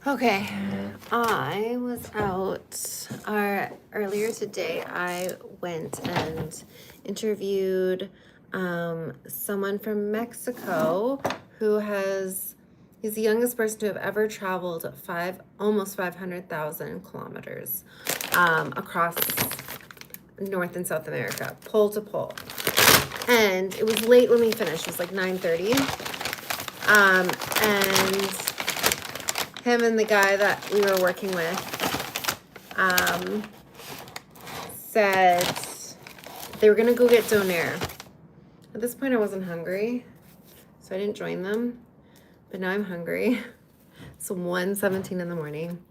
Okay, I was out earlier today. I went and interviewed someone from Mexico who he's the youngest person to have ever traveled almost 500,000 kilometers across North and South America, pole to pole. And it was late when we finished. It was like 9:30. And him and the guy that we were working with said they were gonna go get Donar. At this point I wasn't hungry, so I didn't join them, but now I'm hungry. It's 1:17 in the morning.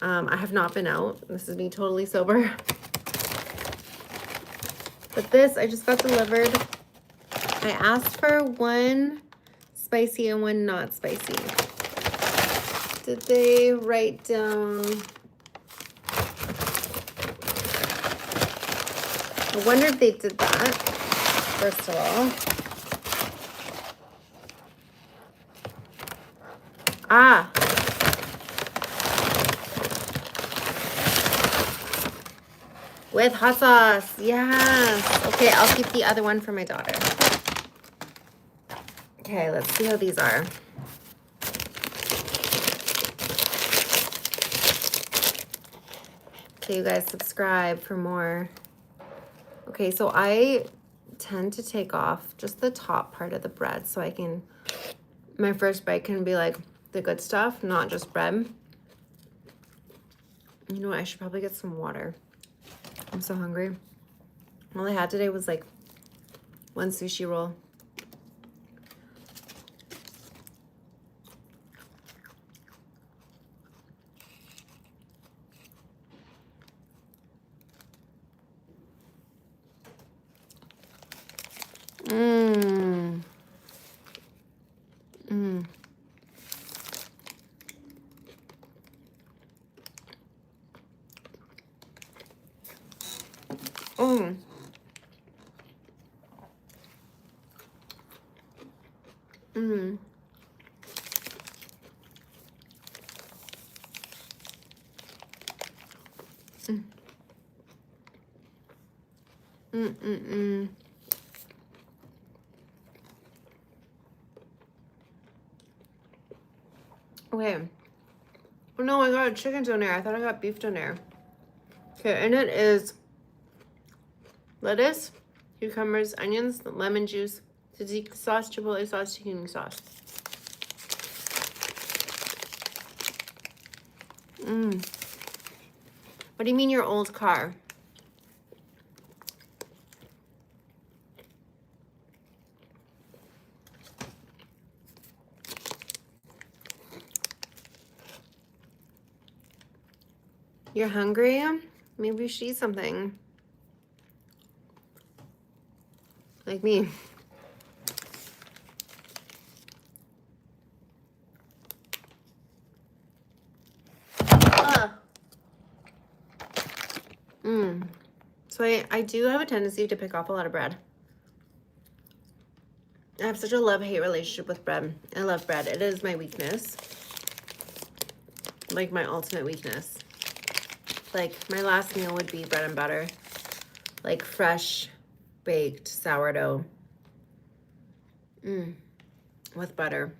I have not been out. This is me totally sober. But this I just got delivered. I asked for one spicy and one not spicy. Did they write down? I wonder if they did that, first of all. Ah. With hot sauce, yes. Okay, I'll keep the other one for my daughter. Okay, let's see how these are. Okay, you guys, subscribe for more. Okay, so I tend to take off just the top part of the bread so my first bite can be like the good stuff, not just bread. You know what, I should probably get some water. I'm so hungry. All I had today was like one sushi roll. Mmm. Mmm. Mmm. Mmm. Mm-mm-mm. Okay. Oh no, I got a chicken doner. I thought I got beef doner. Okay, and it is lettuce, cucumbers, onions, lemon juice, tzatziki sauce, chipotle sauce, tahini sauce. Mmm. What do you mean your old car? You're hungry? Maybe you should eat something. Like me. So I do have a tendency to pick off a lot of bread. I have such a love-hate relationship with bread. I love bread. It is my weakness. Like my ultimate weakness. Like my last meal would be bread and butter. Like fresh baked sourdough. With butter.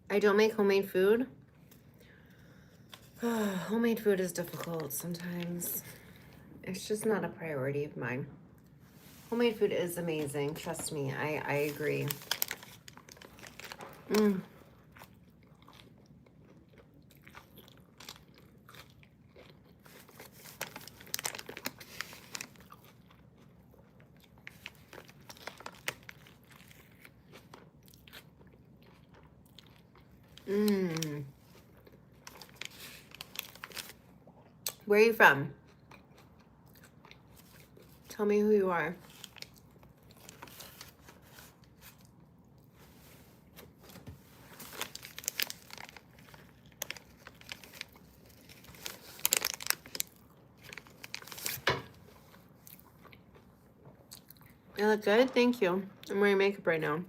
I don't make homemade food. Homemade food is difficult sometimes. It's just not a priority of mine. Homemade food is amazing. Trust me, I agree. Where are you from? Tell me who you are. I look good? Thank you. I'm wearing makeup right now.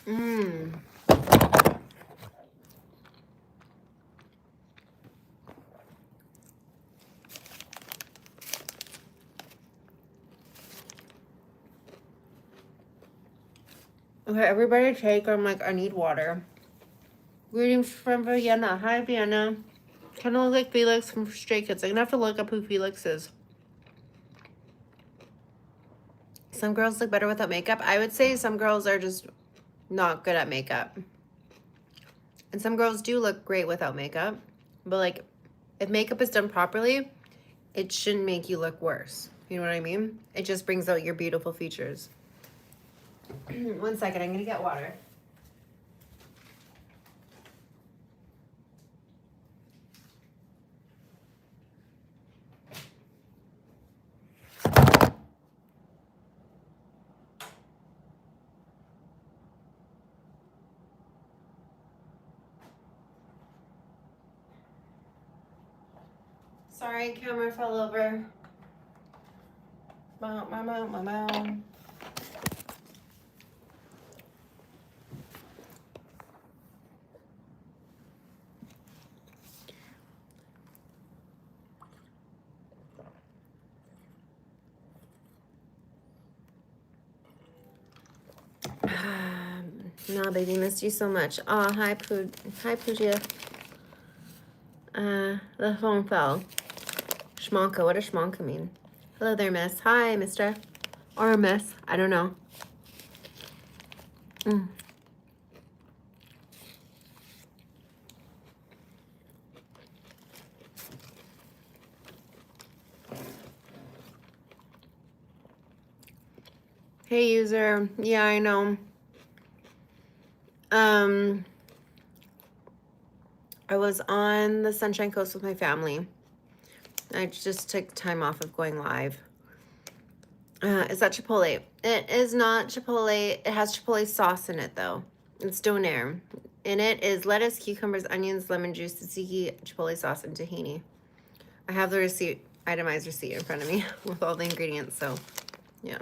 Mmm. Okay, everybody take. I'm like, I need water. Greetings from Vienna. Hi, Vienna. Kind of look like Felix from Stray Kids. I'm gonna have to look up who Felix is. Some girls look better without makeup. I would say some girls are just not good at makeup. And some girls do look great without makeup. But like, if makeup is done properly, it shouldn't make you look worse. You know what I mean? It just brings out your beautiful features. 1 second, I'm gonna get water. Sorry, camera fell over. Bow. No, baby, missed you so much. Oh, hi, Pooja. The phone fell. Schmonka, what does schmonka mean? Hello there, miss. Hi, mister. Or miss, I don't know. Hey, user. Yeah, I know. I was on the Sunshine Coast with my family. I just took time off of going live. Is that Chipotle? It is not Chipotle. It has Chipotle sauce in it, though. It's Donar. In it is lettuce, cucumbers, onions, lemon juice, tzatziki, Chipotle sauce, and tahini. I have the receipt, itemized receipt in front of me with all the ingredients, so yeah.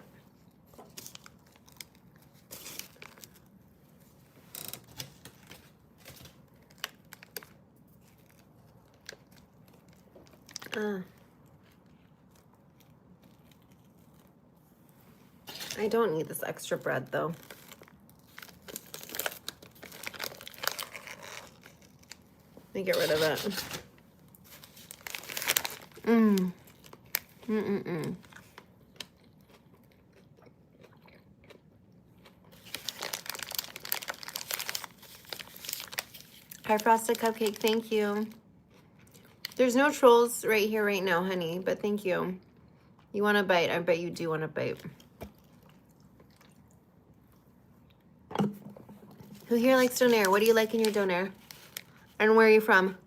I don't need this extra bread, though. Let me get rid of it. Hi, Frosted Cupcake. Thank you. There's no trolls right here right now, honey, but thank you. You want a bite? I bet you do want a bite. Who here likes Donair? What do you like in your Donair? And where are you from?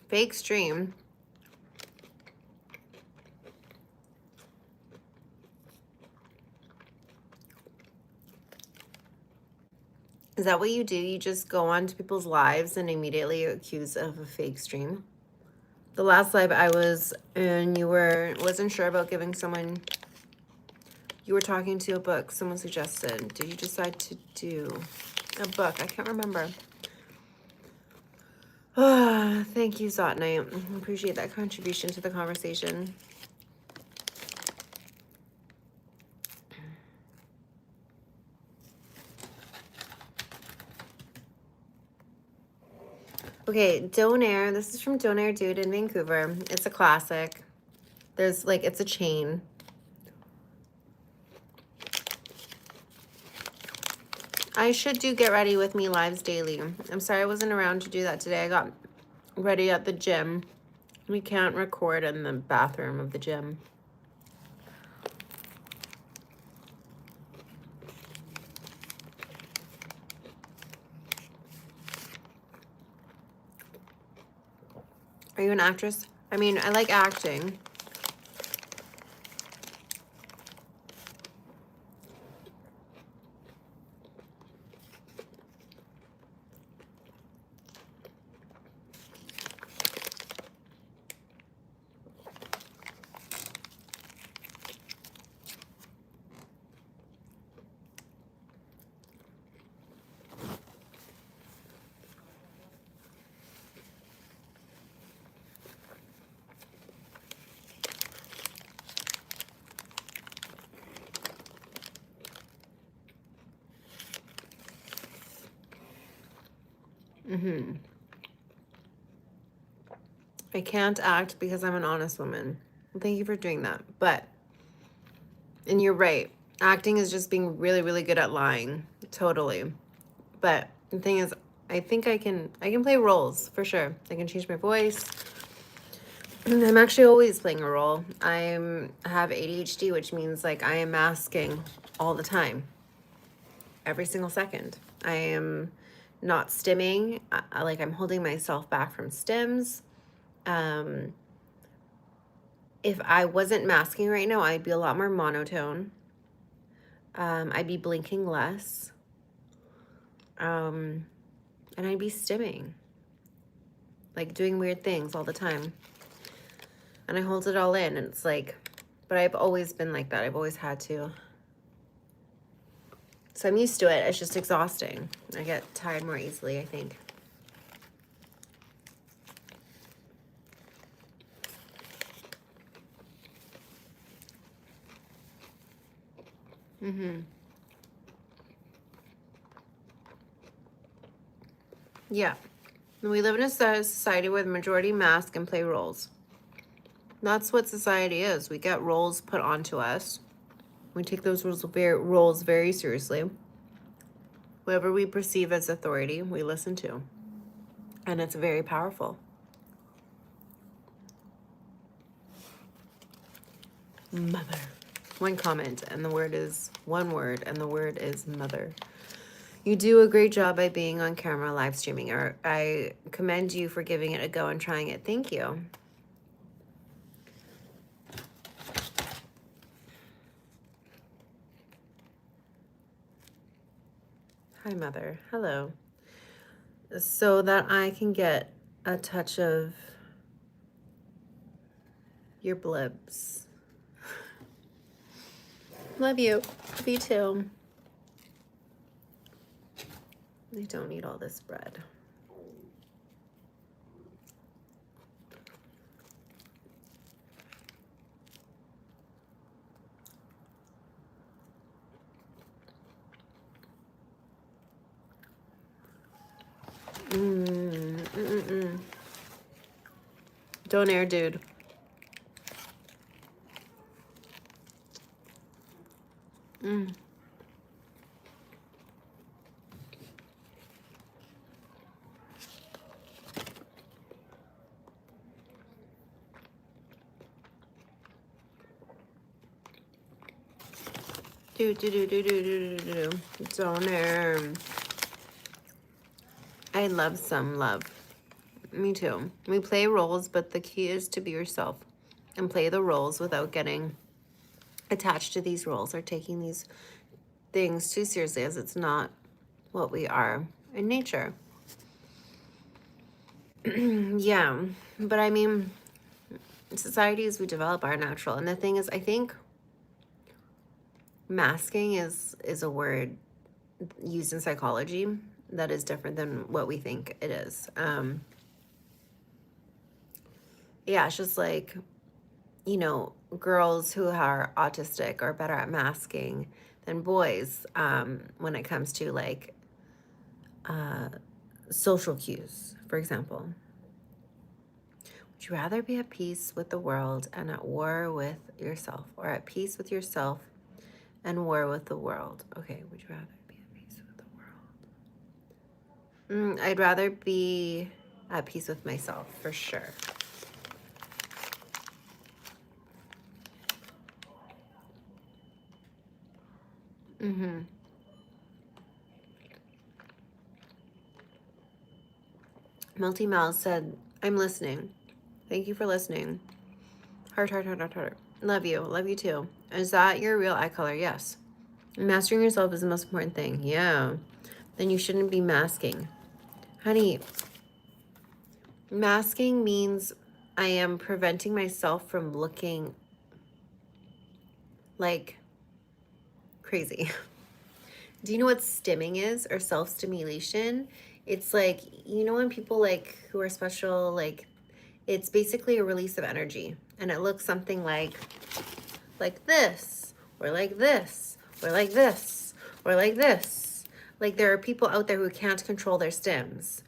Fake stream. Is that what you do? You just go on to people's lives and immediately accuse of a fake stream? The last live I was in, wasn't sure about giving someone, you were talking to a book someone suggested. Did you decide to do a book? I can't remember. Thank you, Zotnight. I appreciate that contribution to the conversation. Okay, Donair. This is from Donair Dude in Vancouver. It's a classic. There's like, it's a chain. I should do Get Ready With Me lives daily. I'm sorry I wasn't around to do that today. I got ready at the gym. We can't record in the bathroom of the gym. Are you an actress? I mean, I like acting. I can't act because I'm an honest woman. Well, thank you for doing that. But, and you're right. Acting is just being really, really good at lying. Totally. But the thing is, I think I can play roles for sure. I can change my voice. I'm actually always playing a role. I have ADHD, which means like I am masking all the time. Every single second. I am not stimming. Like I'm holding myself back from stims. If I wasn't masking right now, I'd be a lot more monotone. I'd be blinking less. And I'd be stimming. Like doing weird things all the time. And I hold it all in, and it's like, but I've always been like that. I've always had to. So I'm used to it. It's just exhausting. I get tired more easily, I think. Yeah. We live in a society where the majority mask and play roles. That's what society is. We get roles put onto us. We take those roles very seriously. Whoever we perceive as authority, we listen to. And it's very powerful. Mother. One comment, and the word is one word, and the word is mother. You do a great job by being on camera live streaming. I commend you for giving it a go and trying it. Thank you. Hi, Mother. Hello. So that I can get a touch of your blibs. Love you. Love you too. I don't need all this bread. Donar, dude. Donar. I love some love. Me too. We play roles, but the key is to be yourself and play the roles without getting attached to these roles or taking these things too seriously, as it's not what we are in nature. Yeah, but I mean, societies we develop are natural. And the thing is, I think masking is a word used in psychology that is different than what we think it is. Yeah, it's just like, you know, girls who are autistic are better at masking than boys when it comes to like social cues, for example. Would you rather be at peace with the world and at war with yourself, or at peace with yourself and war with the world? Okay, would you rather be at peace with the world? I'd rather be at peace with myself, for sure. Melty Mouse said, I'm listening. Thank you for listening. Heart, heart, heart, heart, heart. Love you. Love you too. Is that your real eye color? Yes. Mastering yourself is the most important thing. Yeah. Then you shouldn't be masking. Honey, masking means I am preventing myself from looking like crazy. Do you know what stimming is, or self-stimulation? It's like, you know, when people like who are special, like it's basically a release of energy, and it looks something like this, or like this, or like this, or like this. Like there are people out there who can't control their stims.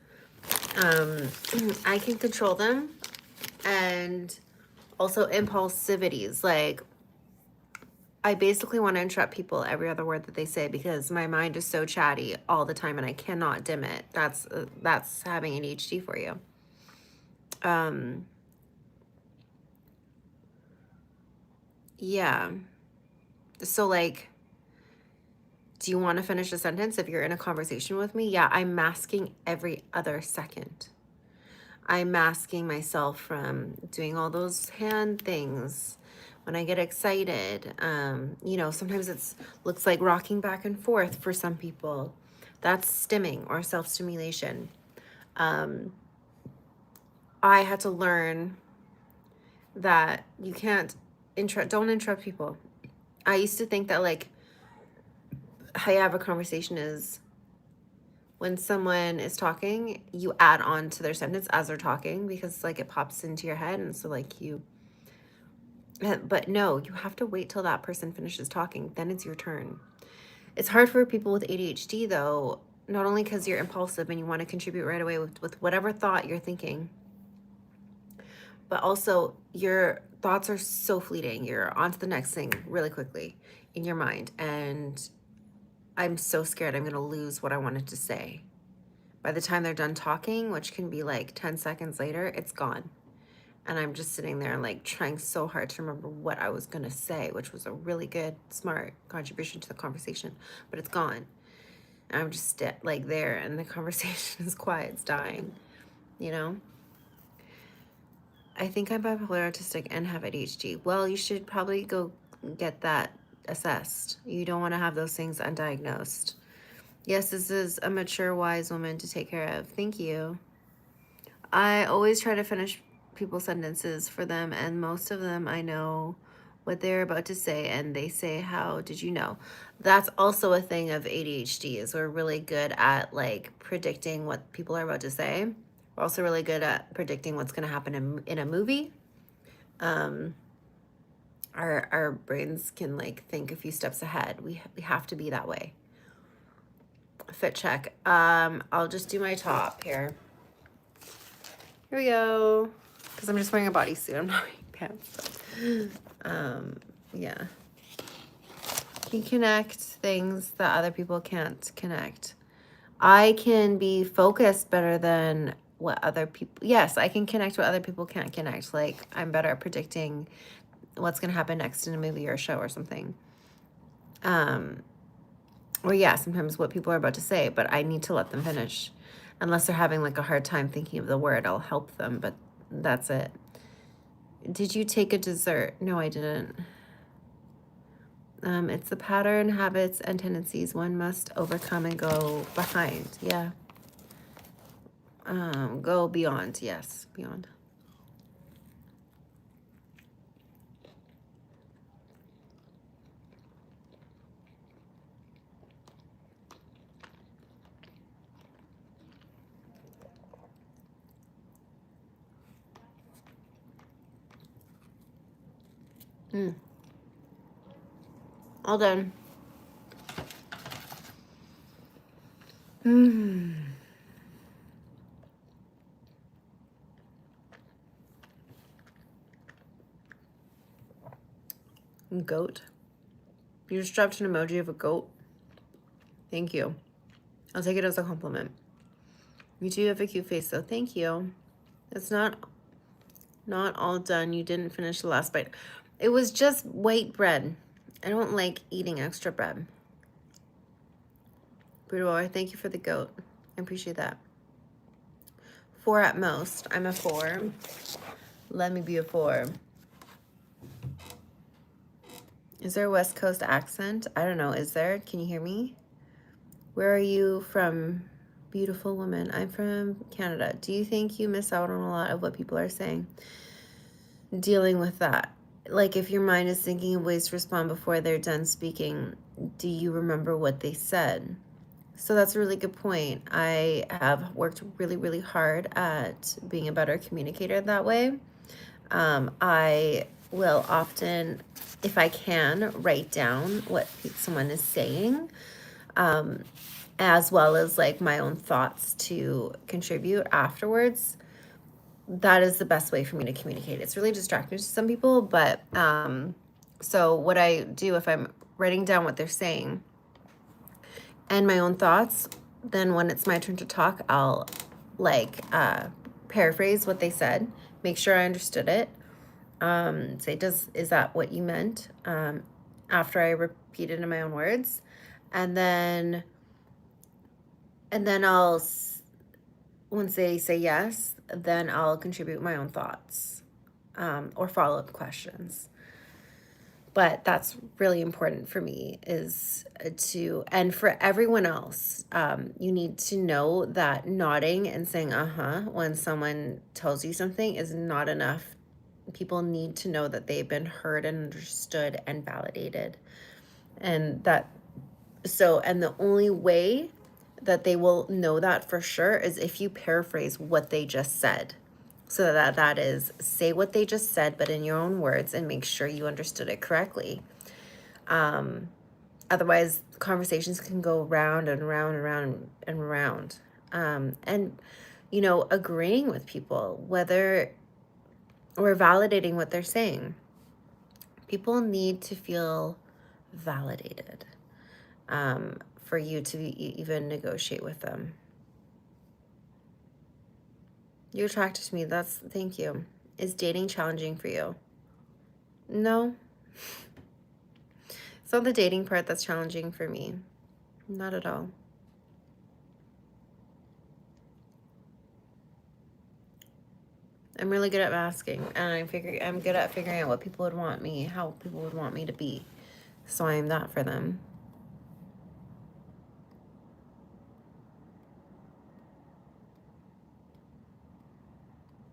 I can control them, and also impulsivities. Like I basically want to interrupt people every other word that they say because my mind is so chatty all the time and I cannot dim it. That's having ADHD for you. Yeah. So like, do you want to finish a sentence if you're in a conversation with me? Yeah, I'm masking every other second. I'm masking myself from doing all those hand things when I get excited. You know, sometimes it's looks like rocking back and forth for some people. That's stimming or self-stimulation. I had to learn that you can't don't interrupt people. I used to think that like how you have a conversation is when someone is talking, you add on to their sentence as they're talking because like it pops into your head, and so like you, but no, you have to wait till that person finishes talking, then it's your turn. It's hard for people with ADHD though, not only because you're impulsive and you want to contribute right away with whatever thought you're thinking, but also your thoughts are so fleeting. You're on to the next thing really quickly in your mind, and I'm so scared I'm going to lose what I wanted to say. By the time they're done talking, which can be like 10 seconds later, it's gone. And I'm just sitting there like trying so hard to remember what I was going to say, which was a really good, smart contribution to the conversation, but it's gone. And I'm just like there, and the conversation is quiet, it's dying, you know? I think I'm bipolar autistic and have ADHD. Well, you should probably go get that assessed. You don't want to have those things undiagnosed. Yes, this is a mature, wise woman to take care of. Thank you. I always try to finish people's sentences for them, and most of them I know what they're about to say, and they say, how did you know? That's also a thing of ADHD, is we're really good at like predicting what people are about to say. We're also really good at predicting what's going to happen in a movie. Our brains can like think a few steps ahead. We have to be that way. Fit check. I'll just do my top here. Here we go. Because I'm just wearing a bodysuit. I'm not wearing pants. Yeah. Can connect things that other people can't connect. I can be focused better than what other people. Yes, I can connect what other people can't connect. Like I'm better at predicting what's going to happen next in a movie or a show or something. Or yeah, sometimes what people are about to say, but I need to let them finish. Unless they're having like a hard time thinking of the word, I'll help them, but that's it. Did you take a dessert? No, I didn't. It's the pattern, habits, and tendencies one must overcome and go behind. Yeah. Go beyond. Yes, beyond. All done. Goat. You just dropped an emoji of a goat. Thank you. I'll take it as a compliment. You do have a cute face, though. Thank you. It's not all done. You didn't finish the last bite. It was just white bread. I don't like eating extra bread. Brutal, thank you for the goat. I appreciate that. 4 at most. I'm a 4. Let me be a 4. Is there a West Coast accent? I don't know. Is there? Can you hear me? Where are you from, beautiful woman? I'm from Canada. Do you think you miss out on a lot of what people are saying? Dealing with that. Like if your mind is thinking of ways to respond before they're done speaking, do you remember what they said? So that's a really good point. I have worked really, really hard at being a better communicator that way. I will often, if I can, write down what someone is saying, as well as like my own thoughts to contribute afterwards. That is the best way for me to communicate. It's really distracting to some people, but so what I do if I'm writing down what they're saying and my own thoughts, then when it's my turn to talk, I'll like paraphrase what they said, make sure I understood it. Say, is that what you meant? After I repeat it in my own words, and then I'll, once they say yes, then I'll contribute my own thoughts, or follow-up questions. But that's really important for me is and for everyone else, you need to know that nodding and saying when someone tells you something is not enough. People need to know that they've been heard and understood and validated. And the only way that they will know that for sure is if you paraphrase what they just said. So that is, say what they just said, but in your own words, and make sure you understood it correctly. Otherwise, conversations can go round and round and round and round. And, agreeing with people, whether or validating what they're saying. People need to feel validated for you to even negotiate with them. You're attracted to me. Thank you. Is dating challenging for you? No. It's not the dating part that's challenging for me. Not at all. I'm really good at masking, and I'm good at figuring out what people would want me, how people would want me to be. So I am that for them.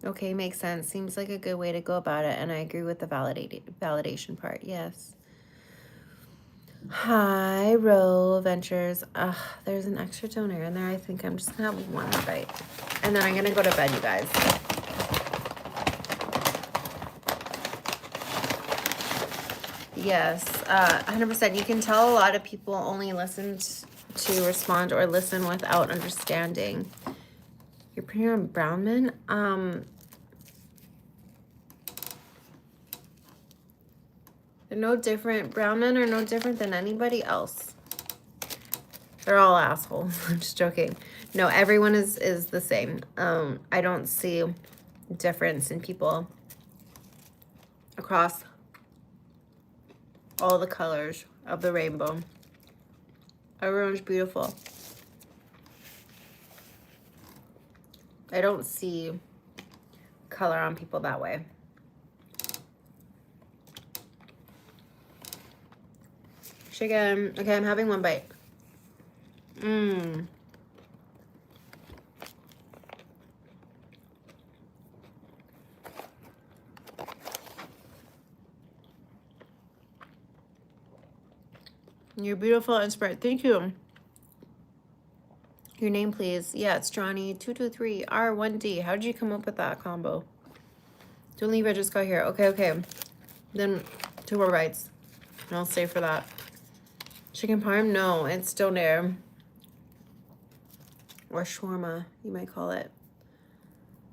Okay, makes sense. Seems like a good way to go about it, and I agree with the validation part. Yes. Hi, Row Ventures. There's an extra donor in there. I think I'm just gonna have one bite, and then I'm gonna go to bed, you guys. Yes, 100%. You can tell a lot of people only listen to respond or listen without understanding. You're pretty on brown men. They're no different. Brown men are no different than anybody else. They're all assholes. I'm just joking. No, everyone is the same. I don't see difference in people across all the colors of the rainbow. Everyone's beautiful. I don't see color on people that way. Chicken. Okay, I'm having one bite. You're beautiful and inspired. Thank you. Your name, please. Yeah, it's Johnny223R1D. How did you come up with that combo? Don't leave, I just got here. Okay. Then 2 more bites. And I'll stay for that. Chicken parm? No, it's doner. Or shawarma, you might call it.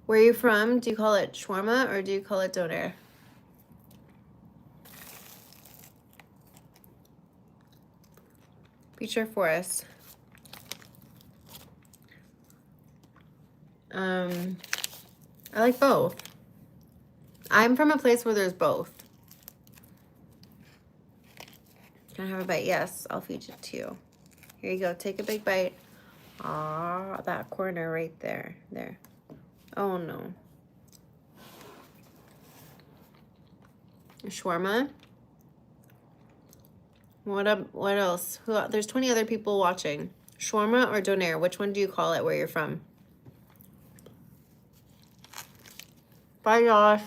Where are you from? Do you call it shawarma or do you call it doner? Beecher Forest. I like both. I'm from a place where there's both. Can I have a bite? Yes, I'll feed it to you. Here you go. Take a big bite. Ah, that corner right there. There. Oh no. Shawarma. What up? What else? There's 20 other people watching. Shawarma or Donar? Which one do you call it where you're from? Bye, Josh.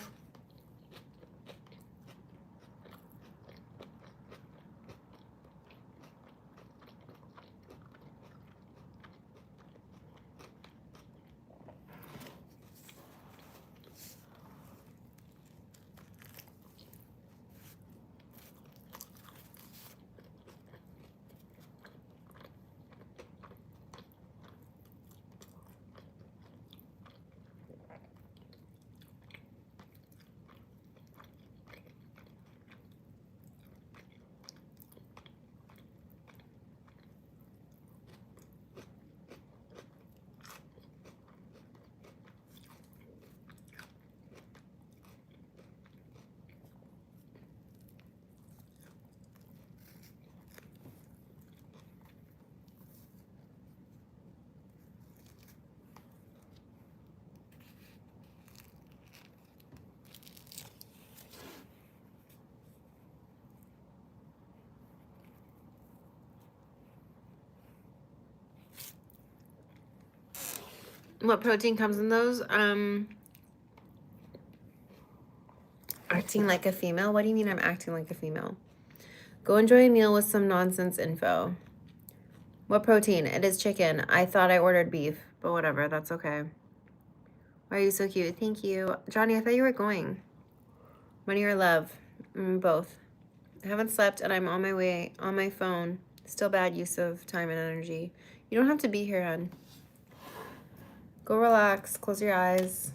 What protein comes in those? Acting like a female? What do you mean I'm acting like a female? Go enjoy a meal with some nonsense info. What protein? It is chicken. I thought I ordered beef, but whatever, that's okay. Why are you so cute? Thank you. Johnny, I thought you were going. Money or love? Both. I haven't slept and I'm on my way on my phone. Still bad use of time and energy. You don't have to be here, hon. Go relax. Close your eyes.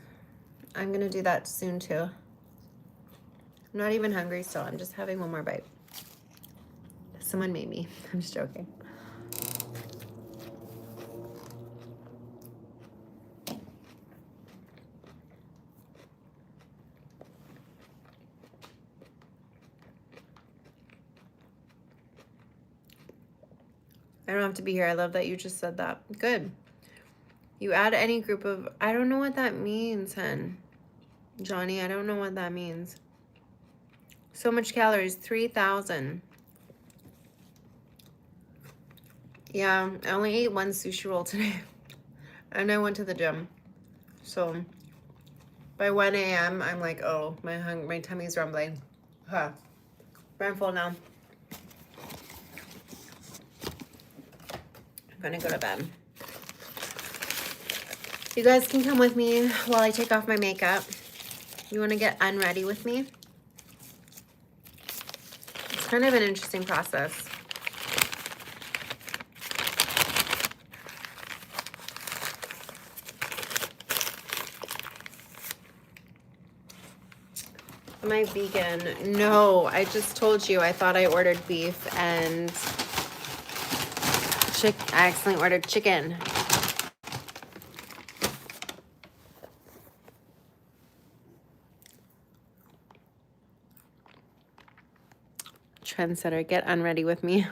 I'm gonna do that soon too. I'm not even hungry still. I'm just having one more bite. Someone made me. I'm just joking. I don't have to be here. I love that you just said that. Good. You add any group of... I don't know what that means, hun. Johnny, I don't know what that means. So much calories. 3,000. Yeah, I only ate one sushi roll today. And I went to the gym. So by 1 a.m., I'm like, oh, my tummy's rumbling. Huh. I'm full now. I'm gonna go to bed. You guys can come with me while I take off my makeup. You wanna get unready with me? It's kind of an interesting process. Am I vegan? No, I just told you I thought I ordered beef and I accidentally ordered chicken. Trendsetter, get unready with me.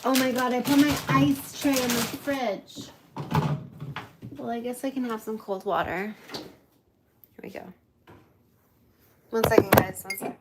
Oh my god, I put my ice tray in the fridge. Well, I guess I can have some cold water. Here we go. 1 second, guys. 1 sec.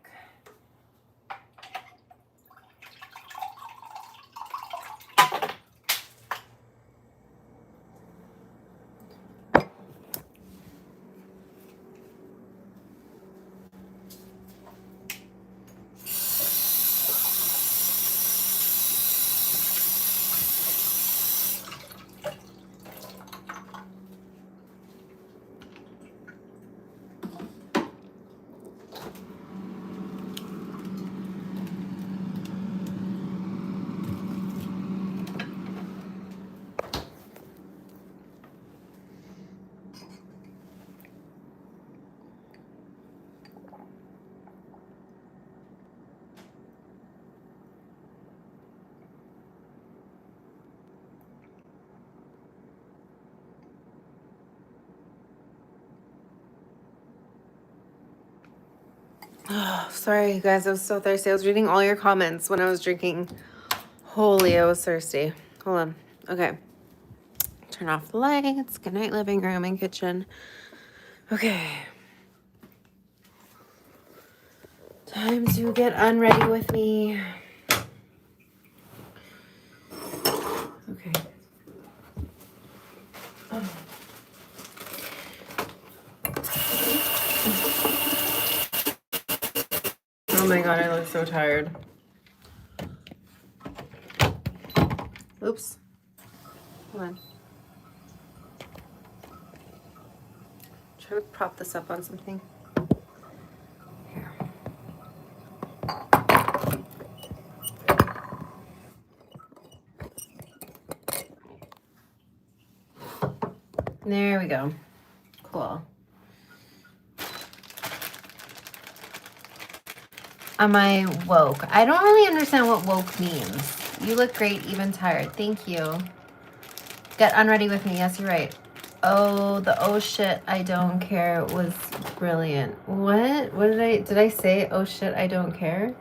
Oh, sorry, you guys. I was so thirsty. I was reading all your comments when I was drinking. Holy, I was thirsty. Hold on. Okay. Turn off the lights. Good night, living room and kitchen. Okay. Time to get unready with me. Okay. Oh my god, I look so tired. Oops. Hold on. Try to prop this up on something. Here. There we go. Cool. Am I woke? I don't really understand what woke means. You look great, even tired. Thank you. Get unready with me. Yes, you're right. Oh, the oh shit, I don't care was brilliant. What? What did I say? Oh shit, I don't care?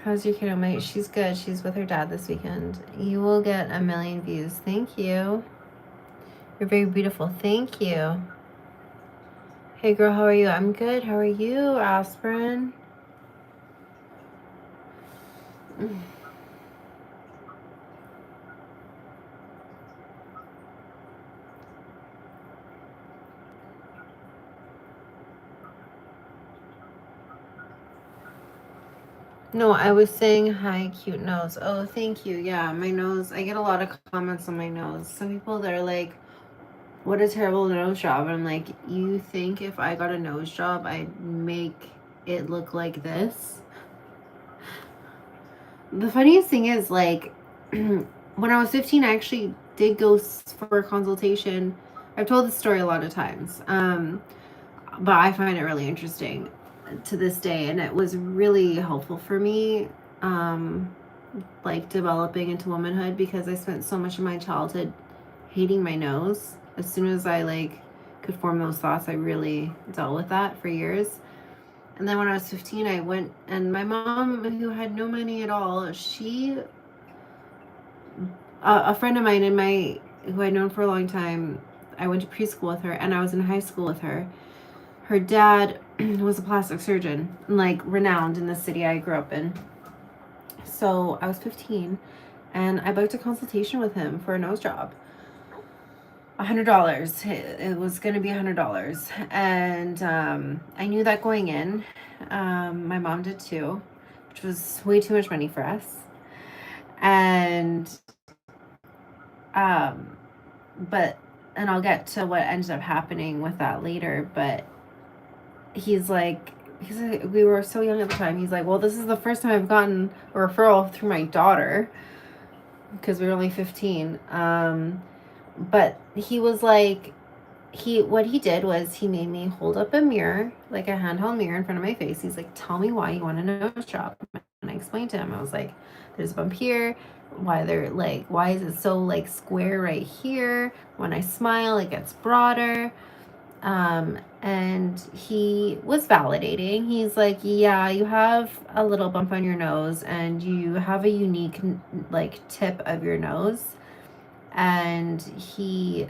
How's your kiddo, mate? She's good. She's with her dad this weekend. You will get 1 million views. Thank you. You're very beautiful. Thank you. Hey girl, how are you? I'm good. How are you, Aspirin? No, I was saying hi, cute nose. Oh, thank you. Yeah, my nose. I get a lot of comments on my nose. Some people, they're like, what a terrible nose job. And I'm like, you think if I got a nose job, I'd make it look like this? The funniest thing is, like, when I was 15, I actually did go for a consultation. I've told this story a lot of times, but I find it really interesting to this day, and it was really helpful for me, like, developing into womanhood, because I spent so much of my childhood hating my nose. As soon as I, like, could form those thoughts, I really dealt with that for years. And then when I was 15, I went, and my mom, who had no money at all, she, a friend of mine who I'd known for a long time, I went to preschool with her, and I was in high school with her. Her dad was a plastic surgeon, like, renowned in the city I grew up in. So I was 15, and I booked a consultation with him for a nose job. $100. It was going to be $100. And I knew that going in. My mom did too, which was way too much money for us. And, but, and I'll get to what ended up happening with that later. But he's like, we were so young at the time. He's like, well, this is the first time I've gotten a referral through my daughter, because we were only 15. But he was like, what he did was he made me hold up a mirror, like a handheld mirror in front of my face. He's like, tell me why you want a nose job. And I explained to him, I was like, there's a bump here. Why is it so, like, square right here? When I smile, it gets broader. And he was validating. He's like, yeah, you have a little bump on your nose, and you have a unique, like, tip of your nose. And he's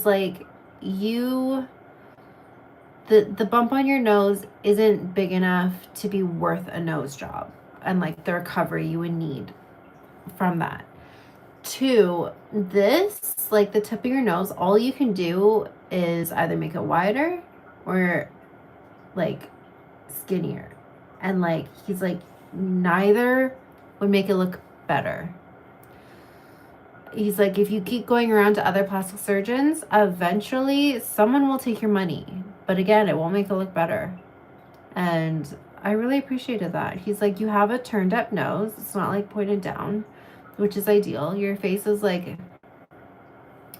like, the bump on your nose isn't big enough to be worth a nose job, and, like, the recovery you would need from that. Two, this, like, the tip of your nose, all you can do is either make it wider or, like, skinnier. And, like, he's like, neither would make it look better. He's like, if you keep going around to other plastic surgeons, eventually someone will take your money. But again, it won't make it look better. And I really appreciated that. He's like, you have a turned up nose. It's not, like, pointed down, which is ideal. Your face is, like,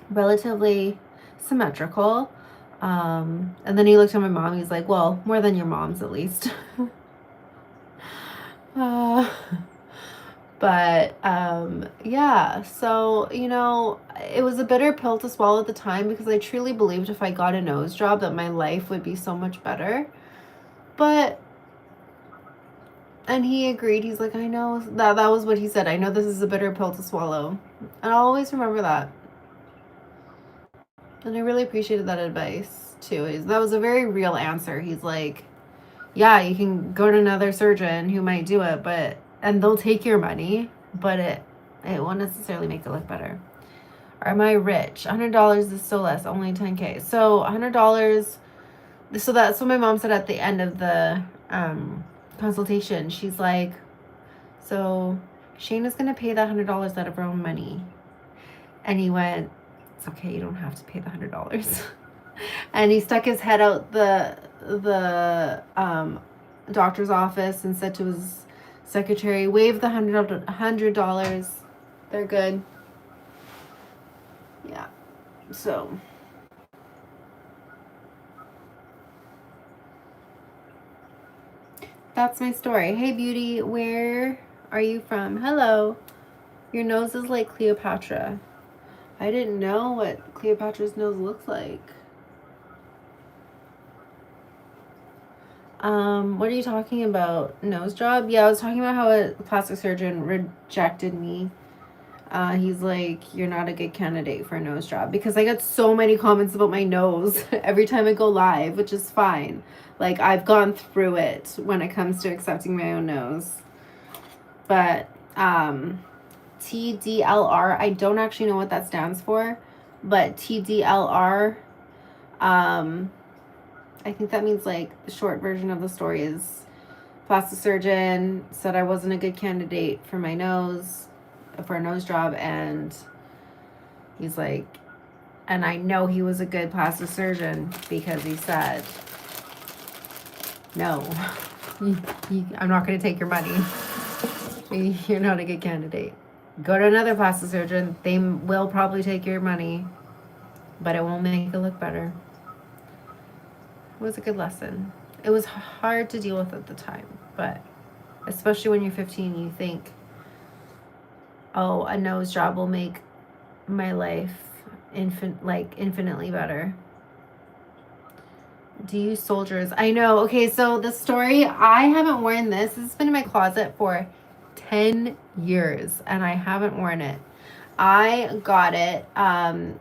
relatively symmetrical. And then he looked at my mom. He's like, well, more than your mom's, at least. But yeah, so you know, it was a bitter pill to swallow at the time because I truly believed if I got a nose job that my life would be so much better. But and he agreed. He's like, I know that was what he said. I know this is a bitter pill to swallow. And I'll always remember that. And I really appreciated that advice too. That was a very real answer. He's like, yeah, you can go to another surgeon who might do it, and they'll take your money, but it won't necessarily make it look better. Or am I rich? $100 is still less, only 10K. So $100. So that's what my mom said at the end of the consultation. She's like, so Shane is gonna pay that $100 out of her own money. And he went, it's okay, you don't have to pay the $100. And he stuck his head out the doctor's office and said to his secretary, waive the $100. They're good. Yeah. So that's my story. Hey beauty, where are you from? Hello. Your nose is like Cleopatra. I didn't know what Cleopatra's nose looks like. What are you talking about? Nose job? Yeah, I was talking about how a plastic surgeon rejected me. He's like, you're not a good candidate for a nose job because I get so many comments about my nose every time I go live, which is fine. Like, I've gone through it when it comes to accepting my own nose. But TDLR, I don't actually know what that stands for, but TDLR, I think that means like the short version of the story is plastic surgeon said I wasn't a good candidate for my nose, for a nose job, and he's like, and I know he was a good plastic surgeon because he said, no, I'm not going to take your money. You're not a good candidate. Go to another plastic surgeon. They will probably take your money, but it won't make it look better. It was a good lesson. It was hard to deal with at the time, but especially when you're 15, you think, oh, a nose job will make my life infinitely better. Do you soldiers? I know. Okay, so the story, I haven't worn this. This has been in my closet for 10 years, and I haven't worn it. I got it. I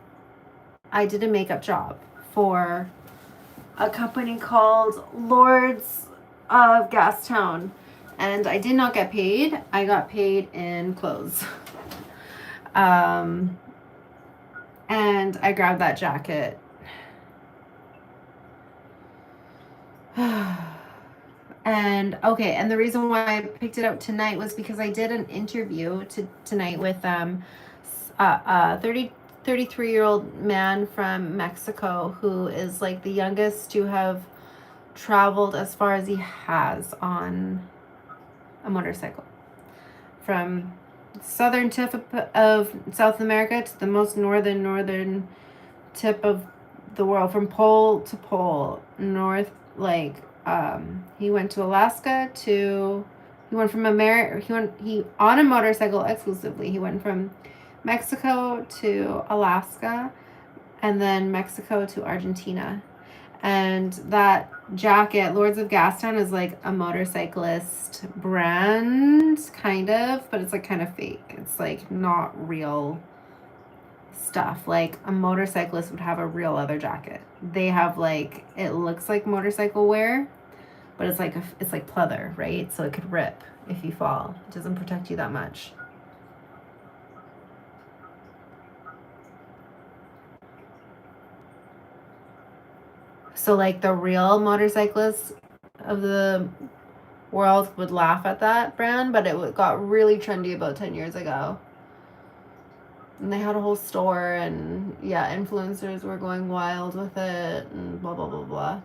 did a makeup job for a company called Lords of Gastown, and I did not get paid. I got paid in clothes. And I grabbed that jacket. And okay, and the reason why I picked it out tonight was because I did an interview tonight with 33-year-old man from Mexico who is like the youngest to have traveled as far as he has on a motorcycle from southern tip of South America to the most northern tip of the world, from pole to pole, north. Like he went to Alaska to, he went from he on a motorcycle exclusively, he went from Mexico to Alaska, and then Mexico to Argentina. And that jacket, Lords of Gastown, is like a motorcyclist brand, kind of, but it's like kind of fake. It's like not real stuff. Like a motorcyclist would have a real leather jacket. They have like, it looks like motorcycle wear, but it's like pleather, right? So it could rip if you fall. It doesn't protect you that much. So like the real motorcyclists of the world would laugh at that brand, but it got really trendy about 10 years ago. And they had a whole store, and yeah, influencers were going wild with it, and blah, blah, blah, blah.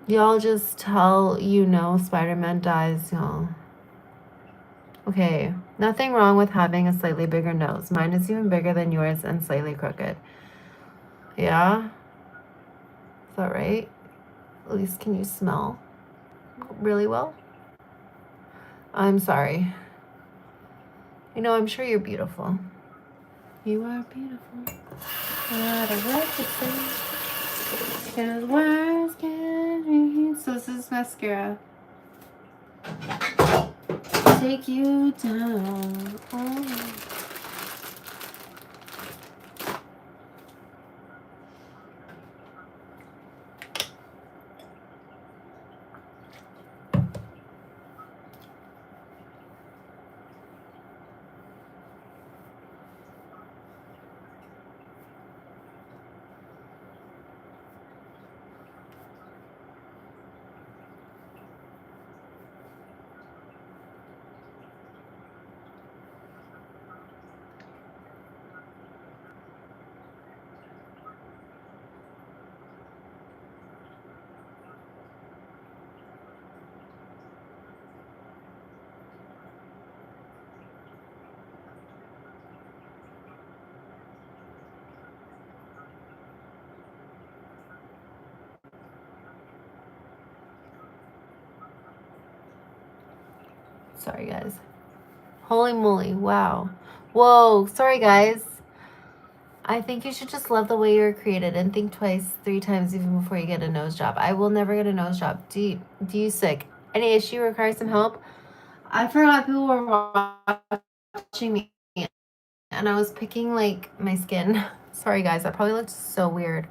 Y'all just tell Spider-Man dies, y'all. Okay, nothing wrong with having a slightly bigger nose. Mine is even bigger than yours and slightly crooked. Yeah? Is that right? At least can you smell? really well? I'm sorry. You know, I'm sure you're beautiful. You are beautiful. No matter what you say. 'Cause words can't read. So this is mascara. Take you down. Oh. Sorry, guys. Holy moly. Wow. Whoa. Sorry, guys. I think you should just love the way you were created and think twice, 3 times even before you get a nose job. I will never get a nose job. Do you sick? Any issue requires some help? I forgot people were watching me and I was picking like my skin. Sorry, guys. That probably looked so weird.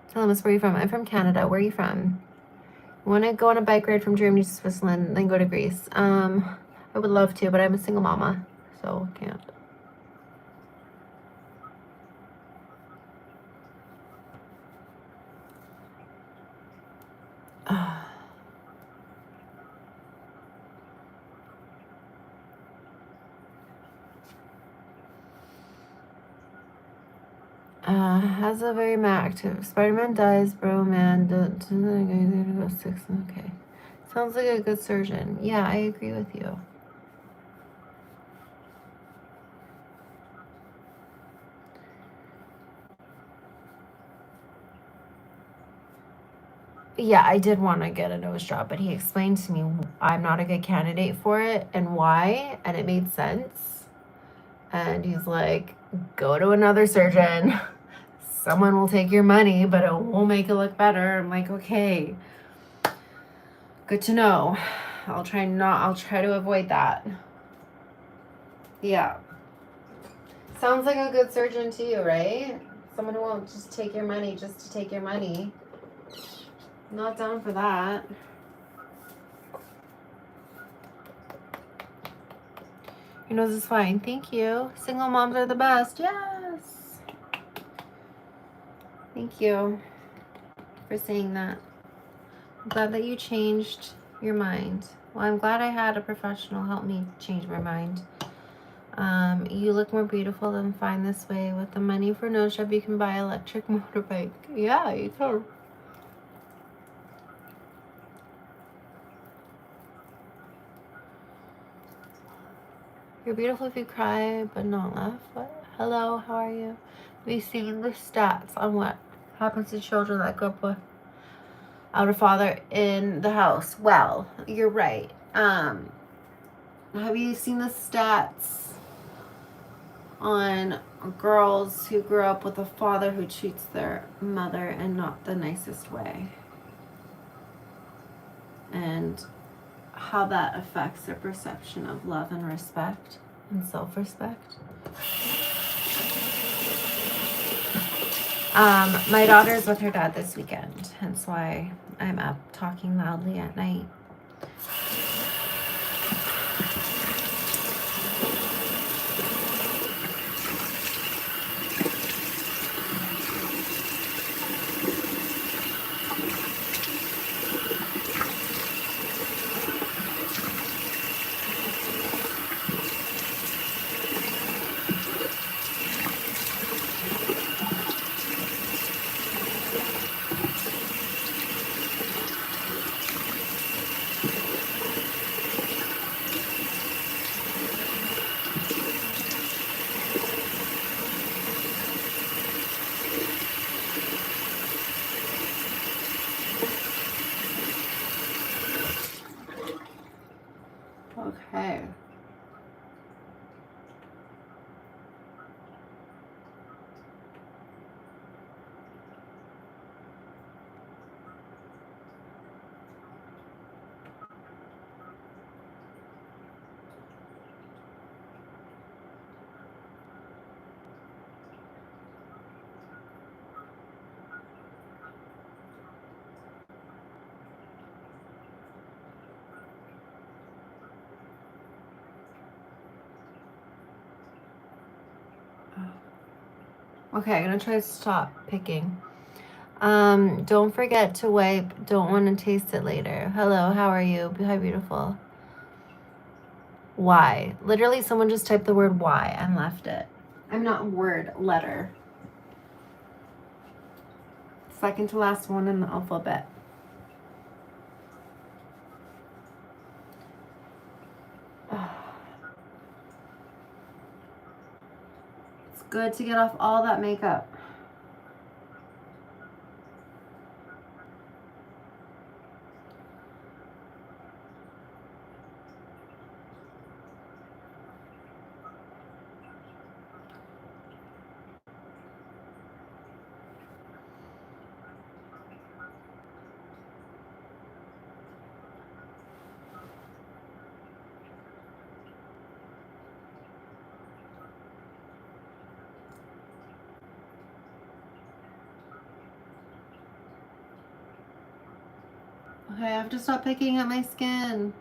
Tell us where you're from. I'm from Canada. Where are you from? I want to go on a bike ride from Germany to Switzerland, then go to Greece. I would love to, but I'm a single mama, so can't. Has a very active. Spider-Man dies, bro, man. Go 6. Okay. Sounds like a good surgeon. Yeah, I agree with you. Yeah, I did want to get a nose job, but he explained to me I'm not a good candidate for it and why, and it made sense. And he's like, go to another surgeon. Someone will take your money, but it won't make it look better. I'm like, okay. Good to know. I'll try to avoid that. Yeah. Sounds like a good surgeon to you, right? Someone who won't just take your money just to take your money. I'm not down for that. Your nose is fine. Thank you. Single moms are the best. Yes. Thank you for saying that. I'm glad that you changed your mind. Well, I'm glad I had a professional help me change my mind. You look more beautiful than fine this way. With the money for nose job, you can buy an electric motorbike. Yeah, you can. You're beautiful if you cry, but not laugh. What? Hello, how are you? We've seen the stats on what happens to children that grow up without a father in the house. Well, you're right. Have you seen the stats on girls who grew up with a father who treats their mother in not the nicest way? And how that affects their perception of love and respect and self-respect. My daughter's with her dad this weekend, hence why I'm up talking loudly at night. Okay. Okay, I'm gonna try to stop picking. Don't forget to wipe. Don't want to taste it later. Hello, how are you? Hi, beautiful. Why? Literally, someone just typed the word why and left it. I'm not word, letter. Second to last one in the alphabet. It's good to get off all that makeup. Okay, I have to stop picking at my skin.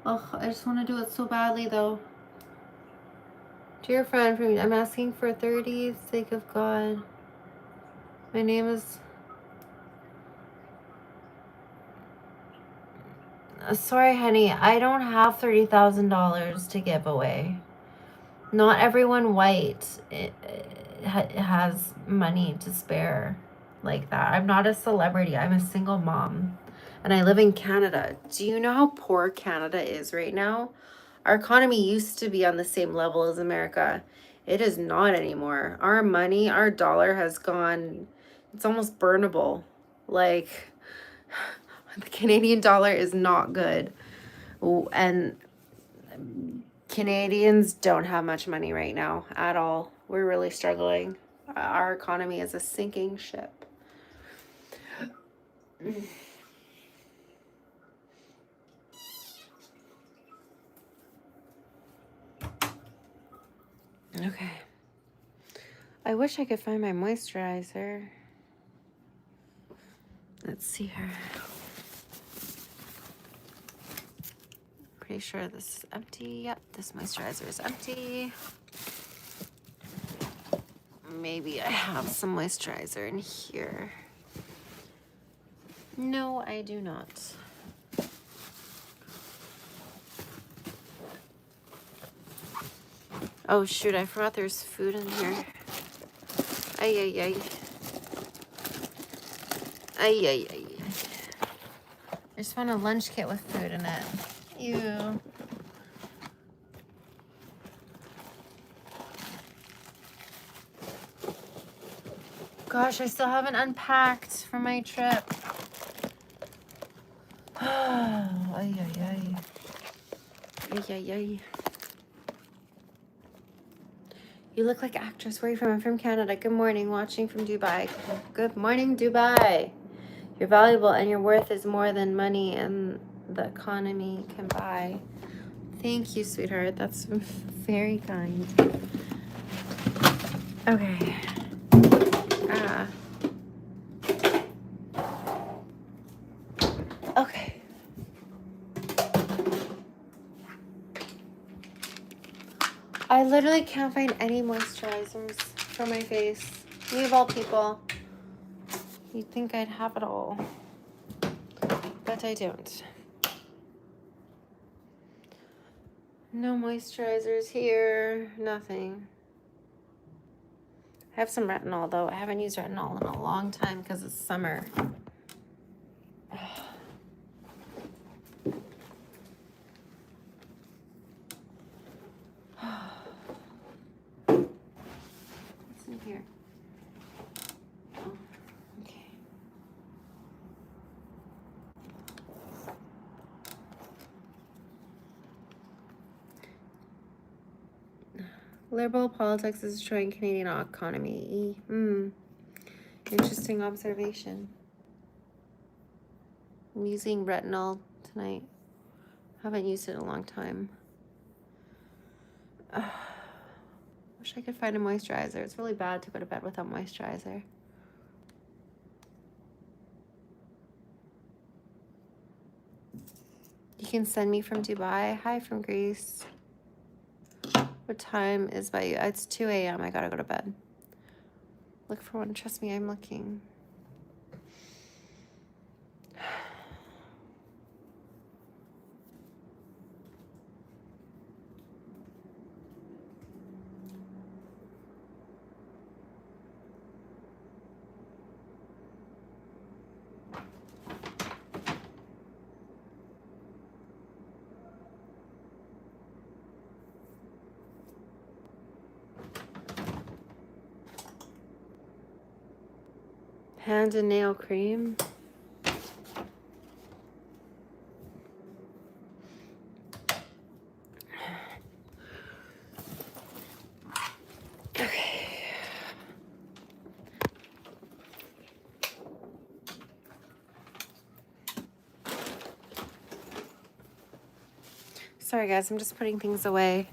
Ugh, I just want to do it so badly though. Dear friend, I'm asking for 30, sake of God. My name is... Sorry, honey, I don't have $30,000 to give away. Not everyone white has money to spare like that. I'm not a celebrity. I'm a single mom. And I live in Canada. Do you know how poor Canada is right now? Our economy used to be on the same level as America. It is not anymore. Our money, our dollar has gone, it's almost burnable. Like, the Canadian dollar is not good. And Canadians don't have much money right now at all. We're really struggling. Our economy is a sinking ship. Okay. I wish I could find my moisturizer. Let's see here. Pretty sure this is empty. Yep, this moisturizer is empty. Maybe I have some moisturizer in here. No, I do not. Oh shoot, I forgot there's food in here. Ay, ay, ay. Ay, ay, ay. I just found a lunch kit with food in it. Ew. Gosh, I still haven't unpacked for my trip. Ay, ay, ay. Ay, ay, ay. You look like actress. Where are you from? I'm from Canada. Good morning. Watching from Dubai. Good morning, Dubai. You're valuable and your worth is more than money and the economy can buy. Thank you, sweetheart. That's very kind. Okay. Okay. I literally can't find any moisturizers for my face. Me of all people. You'd think I'd have it all. But I don't. No moisturizers here. Nothing. I have some retinol though. I haven't used retinol in a long time because it's summer. What's in here? Oh, okay. Liberal politics is destroying Canadian economy. Interesting observation. I'm using retinol tonight. Haven't used it in a long time. Wish I could find a moisturizer. It's really bad to go to bed without moisturizer. You can send me from Dubai. Hi from Greece. What time is by you? It's 2 a.m. I gotta go to bed. Look for one. Trust me, I'm looking. Hand and nail cream. Okay. Sorry guys, I'm just putting things away.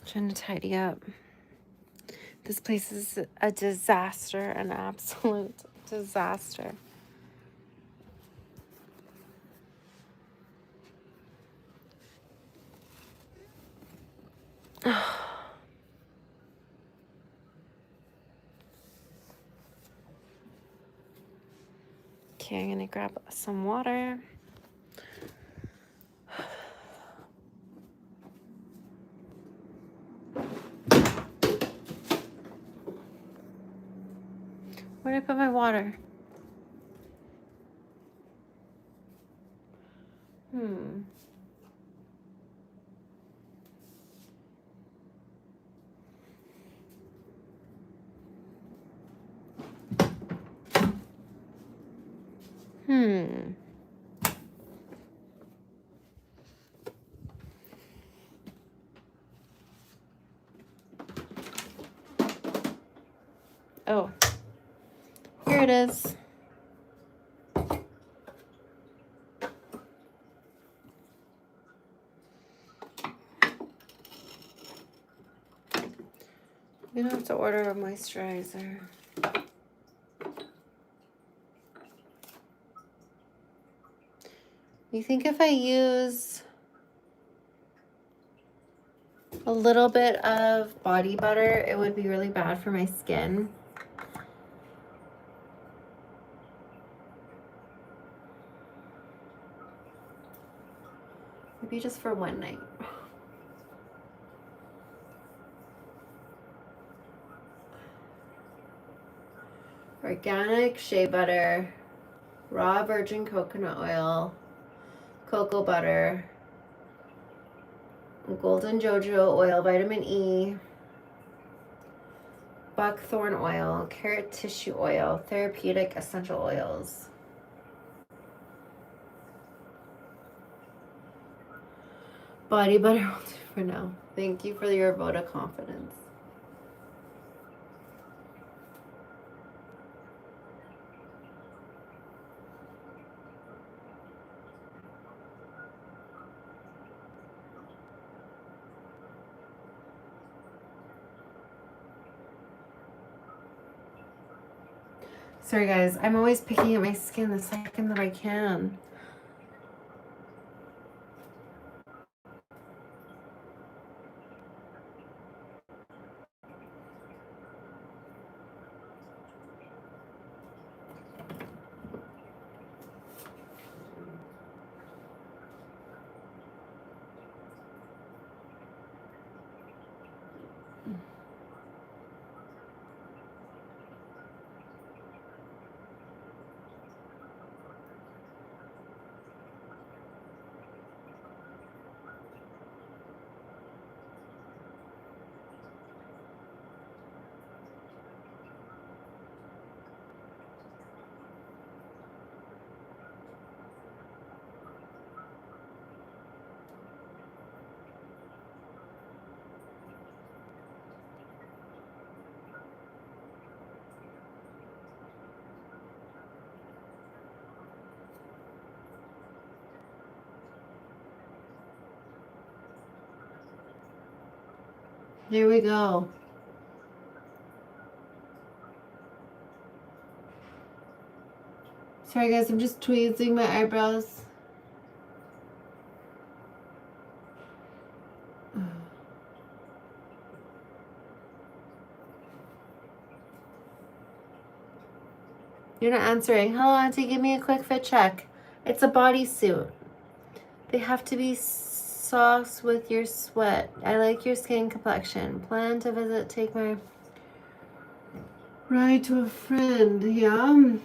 Trying to tidy up. This place is a disaster, an absolute disaster. Okay, I'm gonna grab some water. Where did I put my water? Oh, here it is. I'm gonna have to order a moisturizer. You think if I use a little bit of body butter, it would be really bad for my skin? Maybe just for one night. Organic shea butter, raw virgin coconut oil, cocoa butter, golden jojoba oil, vitamin E, buckthorn oil, carrot tissue oil, therapeutic essential oils. Body butter will do for now. Thank you for your vote of confidence. Sorry guys, I'm always picking at my skin the second that I can. Here we go. Sorry guys, I'm just tweezing my eyebrows. You're not answering. Hello, Auntie. Give me a quick fit check. It's a bodysuit. They have to be soft with your sweat. I like your skin complexion. Plan to visit. Take my ride to a friend. Yeah.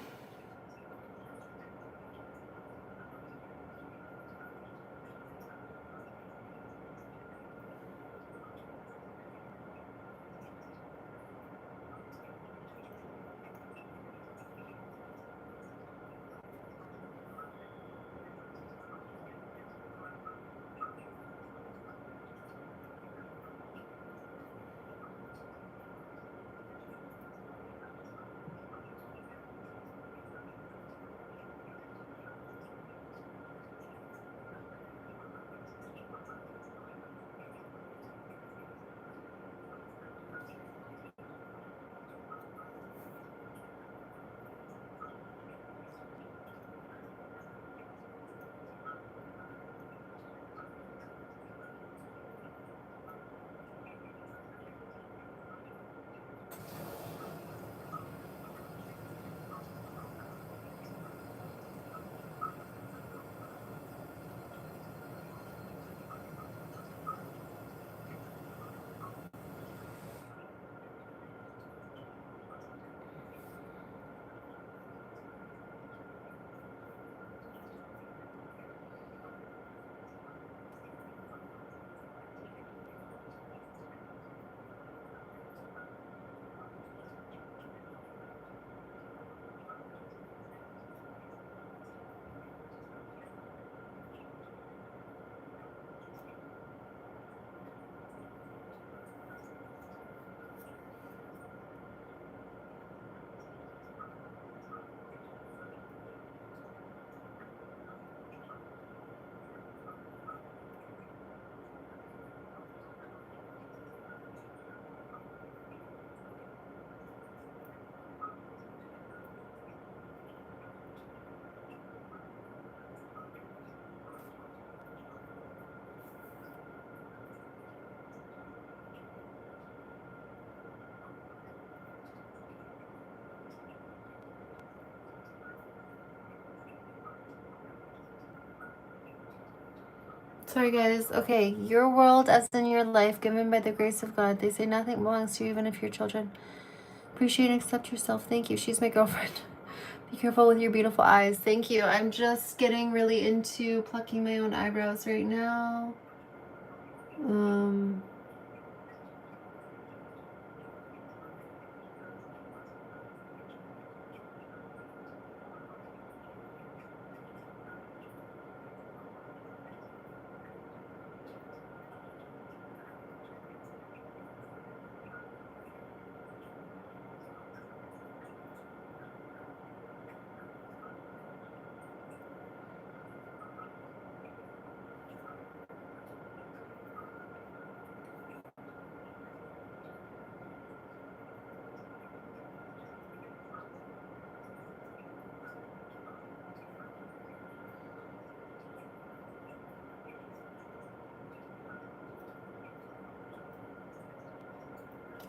Sorry guys. Okay, your world as in your life given by the grace of God. They say nothing belongs to you even if you're children. Appreciate and accept yourself. Thank you. She's my girlfriend. Be careful with your beautiful eyes. Thank you. I'm just getting really into plucking my own eyebrows right now.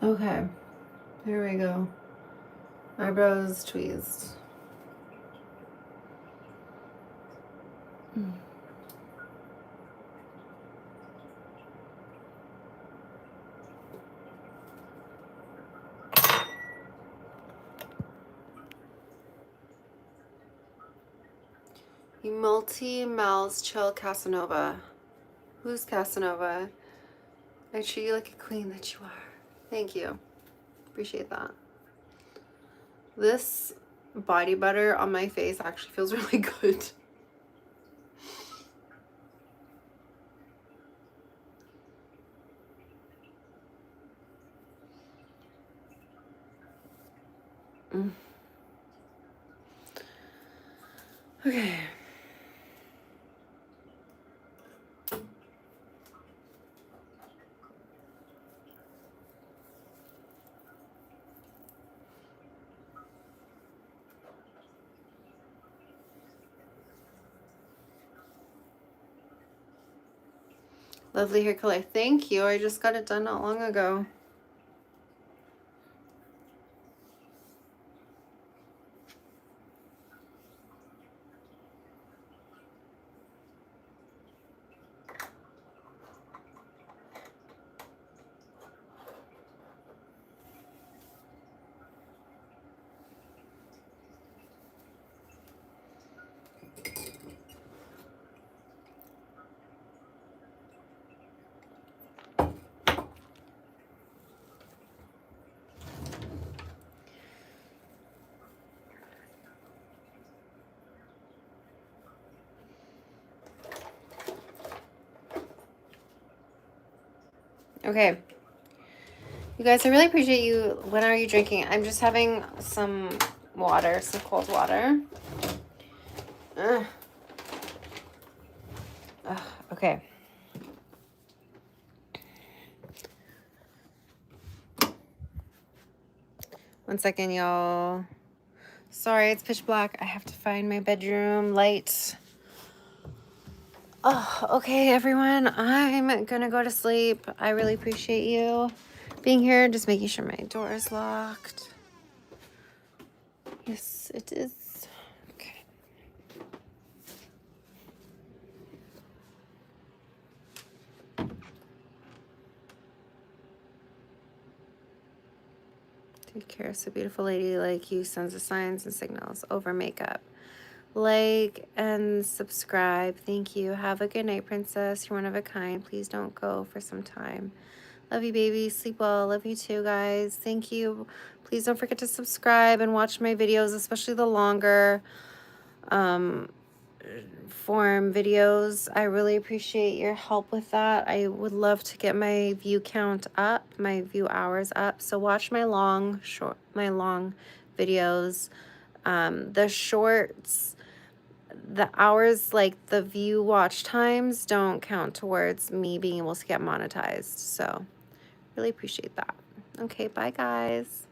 Okay, here we go. Eyebrows tweezed. You multi-mouths chill Casanova. Who's Casanova? I treat you like a queen that you are. Thank you. Appreciate that. This body butter on my face actually feels really good. Okay. Lovely hair color. Thank you. I just got it done not long ago. Okay. You guys, I really appreciate you. When are you drinking? I'm just having some water, some cold water. Ugh. Ugh, okay. One second, y'all. Sorry, it's pitch black. I have to find my bedroom light. Oh, okay, everyone. I'm gonna go to sleep. I really appreciate you being here. Just making sure my door is locked. Yes, it is. Okay. Take care. So beautiful lady like you sends the signs and signals over makeup. Like and subscribe. Thank you. Have a good night, princess. You're one of a kind. Please don't go for some time. Love you, baby. Sleep well. Love you too, guys. Thank you. Please don't forget to subscribe and watch my videos, especially the longer form videos. I really appreciate your help with that. I would love to get my view count up, my view hours up. So watch my long videos. The shorts, the hours, like the view watch times don't count towards me being able to get monetized. So really appreciate that. Okay, bye guys.